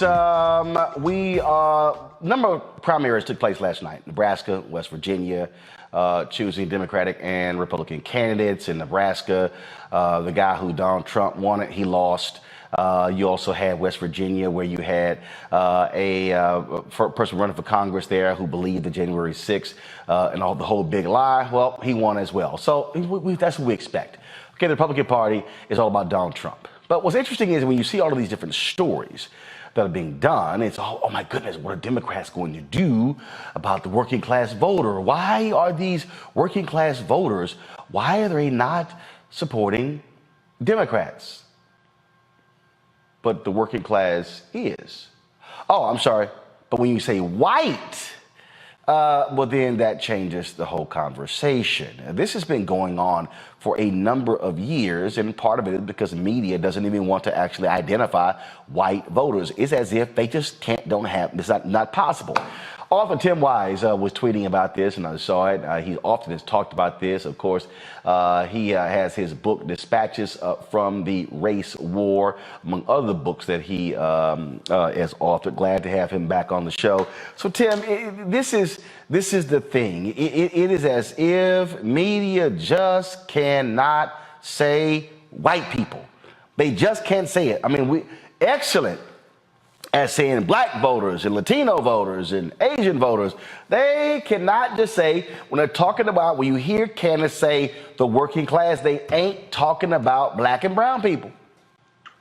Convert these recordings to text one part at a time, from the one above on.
folks. Number of primaries took place last night. Nebraska, West Virginia, choosing Democratic and Republican candidates. In Nebraska, the guy who Donald Trump wanted, he lost. You also had West Virginia, where you had a person running for Congress there who believed the January 6th and the whole big lie. Well, he won as well. So that's what we expect. Okay, the Republican Party is all about Donald Trump. But what's interesting is when you see all of these different stories that are being done, it's, oh my goodness, what are Democrats going to do about the working class voter? Why are these working class voters, why are they not supporting Democrats? But the working class is. Oh, I'm sorry. But when you say white, well, then that changes the whole conversation. This has been going on for a number of years, and part of it is because the media doesn't even want to actually identify white voters. It's as if they just don't have, it's not possible. Author Tim Wise was tweeting about this, and I saw it. He often has talked about this. Of course, he has his book, Dispatches from the Race War, among other books that he has authored. Glad to have him back on the show. So, Tim, this is the thing. It is as if media just cannot say white people. They just can't say it. I mean, excellent as saying black voters and Latino voters and Asian voters. They cannot just say, when they're talking about, when you hear candidates say the working class, they ain't talking about black and brown people.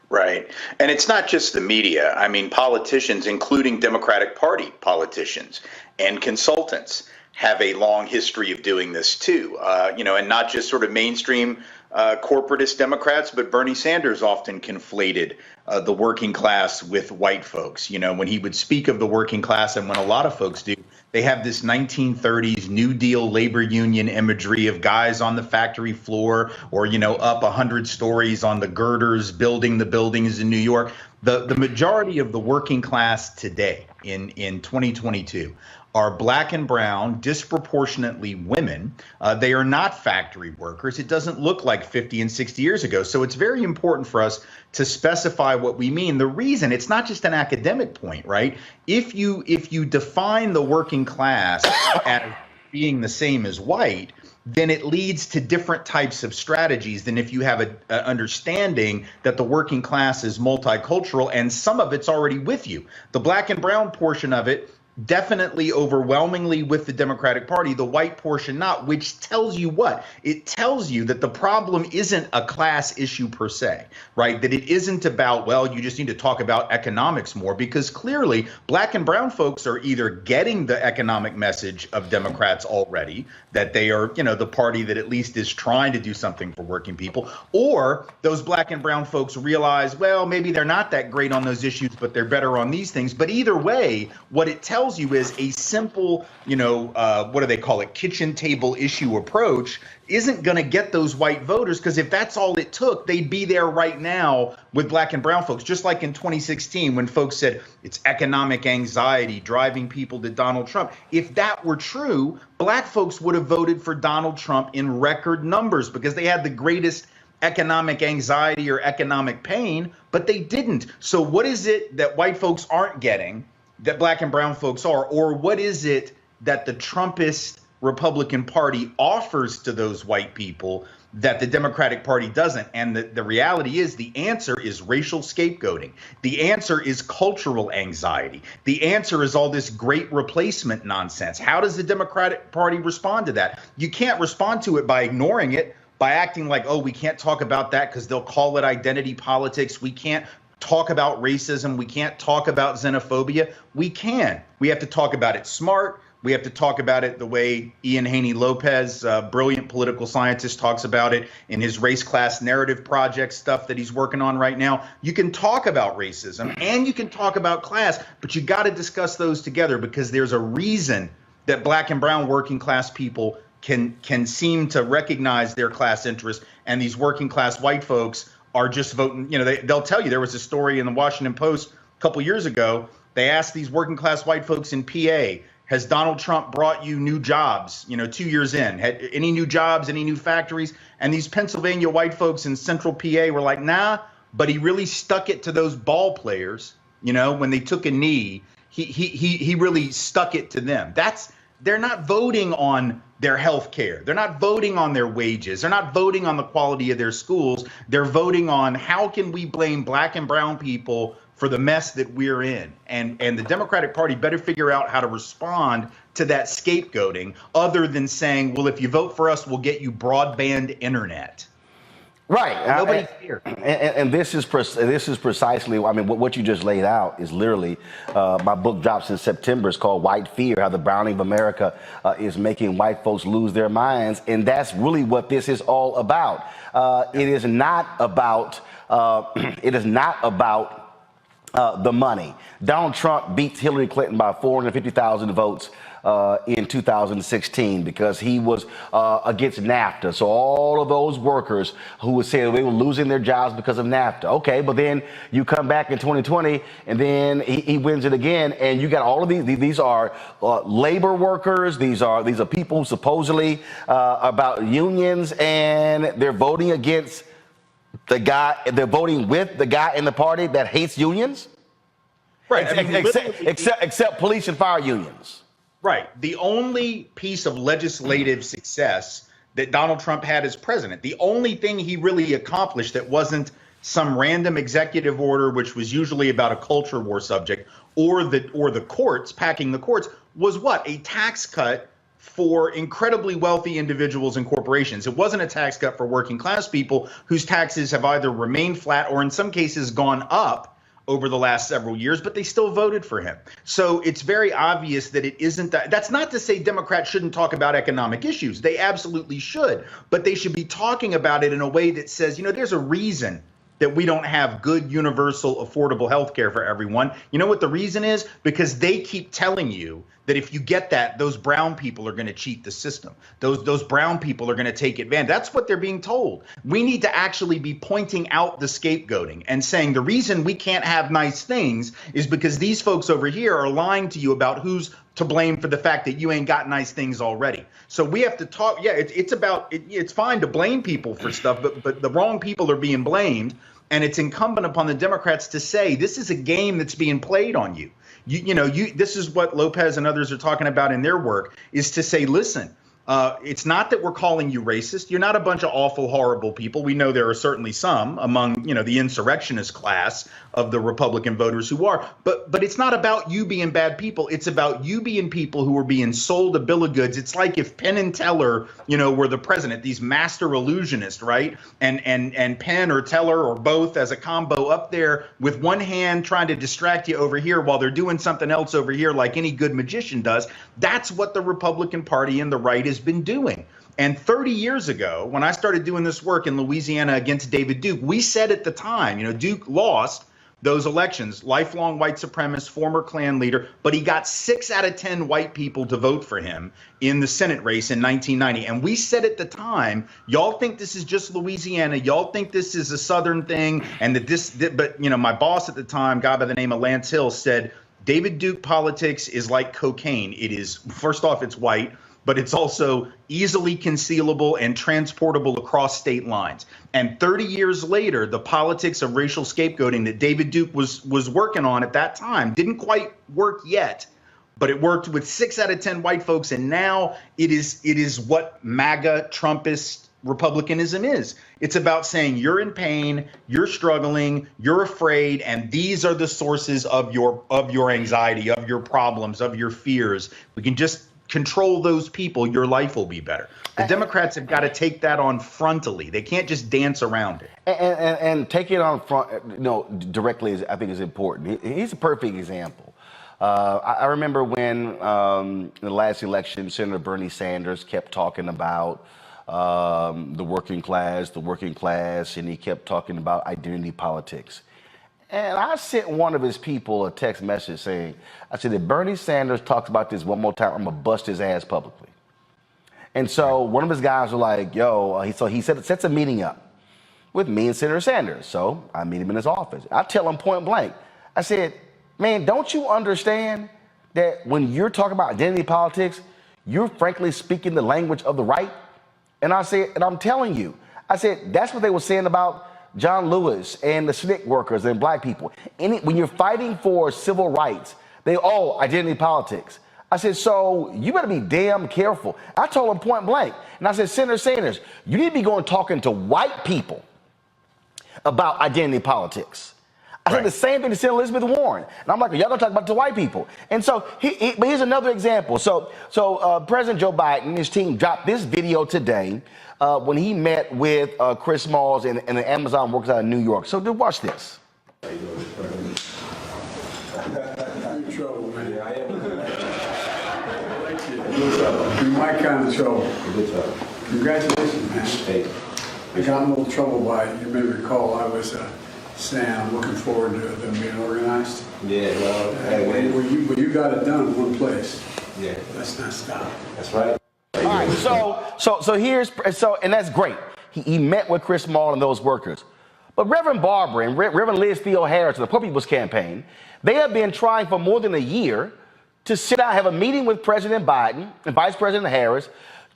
Right. And it's not just the media. I mean, politicians, including Democratic Party politicians and consultants, have a long history of doing this too, and not just sort of mainstream corporatist Democrats, but Bernie Sanders often conflated the working class with white folks. When he would speak of the working class, and when a lot of folks do, they have this 1930s New Deal labor union imagery of guys on the factory floor or, up 100 stories on the girders, building the buildings in New York. The majority of the working class today in 2022 are black and brown, disproportionately women. They are not factory workers. It doesn't look like 50 and 60 years ago. So it's very important for us to specify what we mean. The reason, it's not just an academic point, right? If you define the working class as being the same as white, then it leads to different types of strategies than if you have an understanding that the working class is multicultural and some of it's already with you. The black and brown portion of it, definitely overwhelmingly with the Democratic Party, the white portion not, which tells you what? It tells you that the problem isn't a class issue per se, right? That it isn't about, well, you just need to talk about economics more, because clearly black and brown folks are either getting the economic message of Democrats already, that they are, the party that at least is trying to do something for working people, or those black and brown folks realize, well, maybe they're not that great on those issues, but they're better on these things. But either way, what it tells you is a simple, what do they call it, kitchen table issue approach isn't going to get those white voters, because if that's all it took, they'd be there right now with black and brown folks. Just like in 2016 when folks said it's economic anxiety driving people to Donald Trump. If that were true, black folks would have voted for Donald Trump in record numbers because they had the greatest economic anxiety or economic pain, but they didn't. So what is it that white folks aren't getting that black and brown folks are? Or what is it that the Trumpist Republican Party offers to those white people that the Democratic Party doesn't? And the reality is the answer is racial scapegoating. The answer is cultural anxiety. The answer is all this great replacement nonsense. How does the Democratic Party respond to that? You can't respond to it by ignoring it, by acting like, oh, we can't talk about that because they'll call it identity politics. We can't talk about racism. We can't talk about xenophobia. We can. We have to talk about it smart. We have to talk about it the way Ian Haney Lopez, brilliant political scientist, talks about it in his race class narrative project stuff that he's working on right now. You can talk about racism and you can talk about class, but you got to discuss those together, because there's a reason that black and brown working class people can seem to recognize their class interest, and these working class white folks are just voting. They'll tell you. There was a story in the Washington Post a couple years ago. They asked these working class white folks in PA, has Donald Trump brought you new jobs, 2 years in? Had any new jobs, any new factories? And these Pennsylvania white folks in central PA were like, nah, but he really stuck it to those ball players You know, when they took a knee, he really stuck it to them. They're not voting on their health care. They're not voting on their wages. They're not voting on the quality of their schools. They're voting on how can we blame black and brown people for the mess that we're in. And the Democratic Party better figure out how to respond to that scapegoating other than saying, well, if you vote for us, we'll get you broadband internet. Right. Nobody's here. And this is precisely, I mean, what you just laid out is literally, my book drops in September. It's called White Fear, How the Browning of America is Making White Folks Lose Their Minds. And that's really what this is all about. It is not about, the money. Donald Trump beats Hillary Clinton by 450,000 votes in 2016 because he was against NAFTA. So all of those workers who would say they were losing their jobs because of NAFTA. Okay, but then you come back in 2020 and then he wins it again, and you got all of these are labor workers. These are people who supposedly about unions, and they're voting against the guy. They're voting with the guy in the party that hates unions. Right. Except police and fire unions. Right. The only piece of legislative success that Donald Trump had as president, the only thing he really accomplished that wasn't some random executive order, which was usually about a culture war subject, or the courts, packing the courts, was what? A tax cut for incredibly wealthy individuals and corporations. It wasn't a tax cut for working class people whose taxes have either remained flat or in some cases gone up over the last several years, but they still voted for him. So it's very obvious that it isn't that. That's not to say Democrats shouldn't talk about economic issues. They absolutely should, but they should be talking about it in a way that says, you know, there's a reason that we don't have good, universal, affordable health care for everyone. You know what the reason is? Because they keep telling you that if you get that, those brown people are going to cheat the system. Those brown people are going to take advantage. That's what they're being told. We need to actually be pointing out the scapegoating and saying the reason we can't have nice things is because these folks over here are lying to you about who's to blame for the fact that you ain't got nice things already. So we have to talk. Yeah, it's fine to blame people for stuff, but the wrong people are being blamed. And it's incumbent upon the Democrats to say this is a game that's being played on you. This is what Lopez and others are talking about in their work, is to say, listen, it's not that we're calling you racist. You're not a bunch of awful, horrible people. We know there are certainly some among, the insurrectionist class of the Republican voters who are. But it's not about you being bad people. It's about you being people who are being sold a bill of goods. It's like if Penn and Teller, were the president, these master illusionists, right? And Penn or Teller or both as a combo up there with one hand trying to distract you over here while they're doing something else over here like any good magician does. That's what the Republican Party and the right has been doing. And 30 years ago, when I started doing this work in Louisiana against David Duke, we said at the time, Duke lost those elections, lifelong white supremacist, former Klan leader, but he got 6 out of 10 white people to vote for him in the Senate race in 1990. And we said at the time, y'all think this is just Louisiana, y'all think this is a Southern thing, and but my boss at the time, a guy by the name of Lance Hill, said, David Duke politics is like cocaine. It is, first off, it's white, but it's also easily concealable and transportable across state lines. And 30 years later, the politics of racial scapegoating that David Duke was working on at that time didn't quite work yet, but it worked with 6 out of 10 white folks. And now it is what MAGA Trumpist Republicanism is. It's about saying you're in pain, you're struggling, you're afraid, and these are the sources of your anxiety, of your problems, of your fears. We can just control those people, your life will be better. The Democrats have got to take that on frontally. They can't just dance around it. And take it on front, directly, I think is important. He's a perfect example. I remember when in the last election, Senator Bernie Sanders kept talking about the working class, and he kept talking about identity politics. And I sent one of his people a text message saying, I said, if Bernie Sanders talks about this one more time, I'm going to bust his ass publicly. And so one of his guys was like, he sets a meeting up with me and Senator Sanders. So I meet him in his office. I tell him point blank, I said, man, don't you understand that when you're talking about identity politics, you're frankly speaking the language of the right? And I said, and I'm telling you, I said, that's what they were saying about John Lewis and the SNCC workers and black people. When you're fighting for civil rights, identity politics. I said, so you better be damn careful. I told him point blank. And I said, Senator Sanders, you need to be going talking to white people about identity politics. I said the same thing to Senator Elizabeth Warren. And I'm like, y'all gonna talk about it to white people. And so, but here's another example. So President Joe Biden and his team dropped this video today when he met with Chris Smalls and the Amazon workers out of New York. So watch this. You're in trouble, man. I am. You're my kind of trouble. Congratulations, man. Hey. I got in a little trouble by it. You may recall I was saying I'm looking forward to them being organized. Yeah, well, Well, you got it done in one place. yeah, Let's not stop. that's right. All right, and that's great. He met with Chris Small and those workers. But Reverend Barber and Reverend Liz Theo Harris of the Poor People's Campaign, they have been trying for more than a year to sit down, have a meeting with President Biden and Vice President Harris,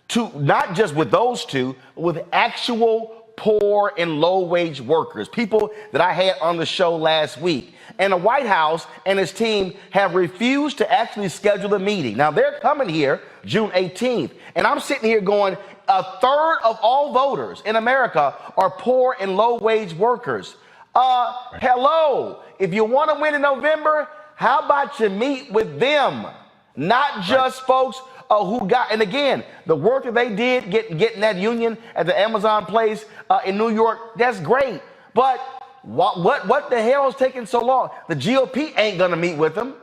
to not just with those two, but with actual poor and low-wage workers, people that I had on the show last week. And the White House and his team have refused to actually schedule a meeting. Now, they're coming here June 18th, and I'm sitting here going, a third of all voters in America are poor and low-wage workers. Hello, if you want to win in November, how about you meet with them, not just folks who got, and again, the work that they did getting that union at the Amazon place in New York, that's great. But what the hell is taking so long? The GOP ain't gonna meet with them.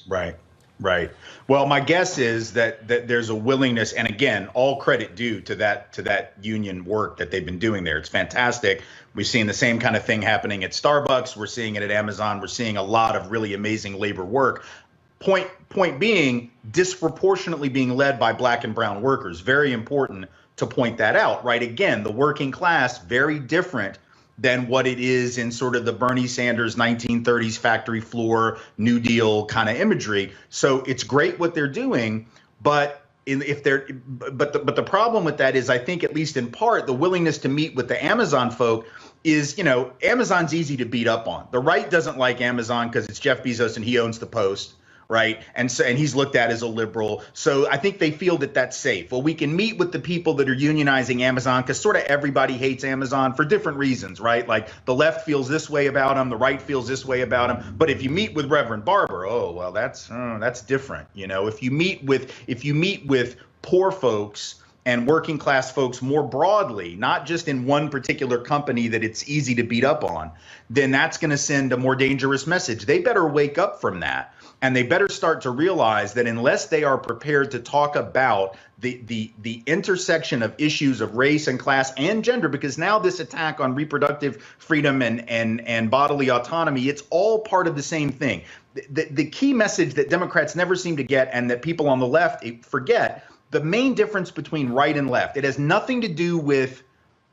Right. Well, my guess is that there's a willingness, and again, all credit due to that union work that they've been doing there. It's fantastic. We've seen the same kind of thing happening at Starbucks. We're seeing it at Amazon. We're seeing a lot of really amazing labor work. Point being, disproportionately being led by black and brown workers. Very important to point that out, right? Again, the working class, very different than what it is in sort of the Bernie Sanders 1930s factory floor, New Deal kind of imagery. So it's great what they're doing, but the problem with that is, I think, at least in part, the willingness to meet with the Amazon folk is, Amazon's easy to beat up on. The right doesn't like Amazon because it's Jeff Bezos and he owns the Post. Right. And he's looked at as a liberal. So I think they feel that that's safe. Well, we can meet with the people that are unionizing Amazon because sort of everybody hates Amazon for different reasons. Right. Like the left feels this way about them. The right feels this way about them. But if you meet with Reverend Barber, that's different. If you meet with poor folks and working class folks more broadly, not just in one particular company that it's easy to beat up on, then that's going to send a more dangerous message. They better wake up from that. And they better start to realize that unless they are prepared to talk about the intersection of issues of race and class and gender, because now this attack on reproductive freedom and bodily autonomy, it's all part of the same thing. The key message that Democrats never seem to get, and that people on the left forget, the main difference between right and left, it has nothing to do with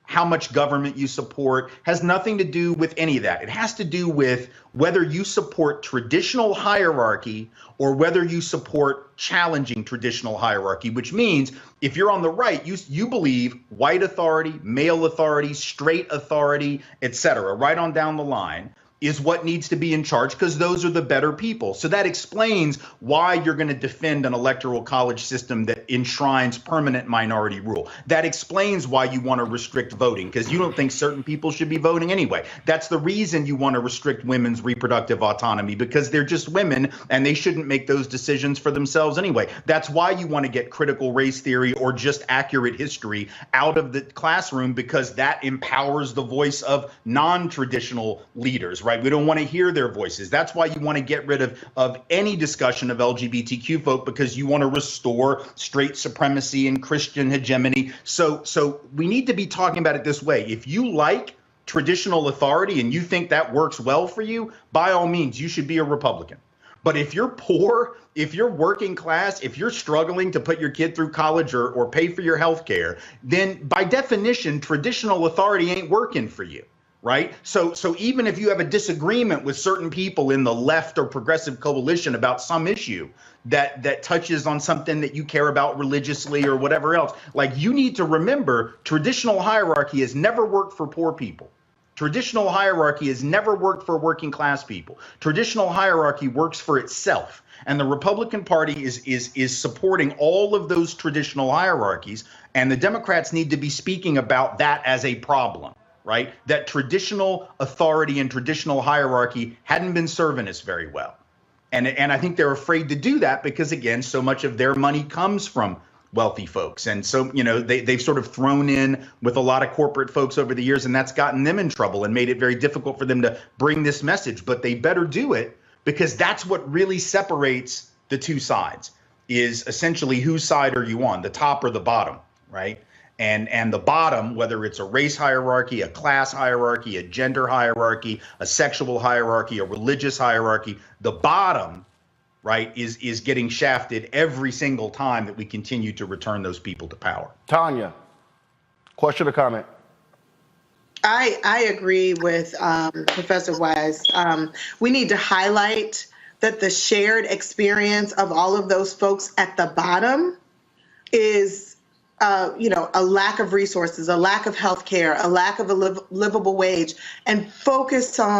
how much government you support, has nothing to do with any of that. It has to do with whether you support traditional hierarchy or whether you support challenging traditional hierarchy, which means if you're on the right, you believe white authority, male authority, straight authority, etc., right on down the line, is what needs to be in charge because those are the better people. So that explains why you're going to defend an electoral college system that enshrines permanent minority rule. That explains why you want to restrict voting because you don't think certain people should be voting anyway. That's the reason you want to restrict women's reproductive autonomy because they're just women and they shouldn't make those decisions for themselves anyway. That's why you want to get critical race theory or just accurate history out of the classroom because that empowers the voice of non-traditional leaders, right? We don't want to hear their voices. That's why you want to get rid of any discussion of LGBTQ folk because you want to restore straight supremacy and Christian hegemony. So we need to be talking about it this way. If you like traditional authority and you think that works well for you, by all means, you should be a Republican. But if you're poor, if you're working class, if you're struggling to put your kid through college or pay for your health care, then by definition, traditional authority ain't working for you. Right. So even if you have a disagreement with certain people in the left or progressive coalition about some issue that touches on something that you care about religiously or whatever else, like you need to remember traditional hierarchy has never worked for poor people. Traditional hierarchy has never worked for working class people. Traditional hierarchy works for itself. And the Republican Party is supporting all of those traditional hierarchies. And the Democrats need to be speaking about that as a problem, right? That traditional authority and traditional hierarchy hadn't been serving us very well. And I think they're afraid to do that because, again, so much of their money comes from wealthy folks. And so, you know, they've sort of thrown in with a lot of corporate folks over the years, and that's gotten them in trouble and made it very difficult for them to bring this message. But they better do it, because that's what really separates the two sides, is essentially whose side are you on, the top or the bottom, right? And the bottom, whether it's a race hierarchy, a class hierarchy, a gender hierarchy, a sexual hierarchy, a religious hierarchy, the bottom, right, is getting shafted every single time that we continue to return those people to power. Tanya, question or comment? I agree with Professor Wise. We need to highlight that the shared experience of all of those folks at the bottom is a lack of resources, a lack of health care, a lack of a livable wage, and focus on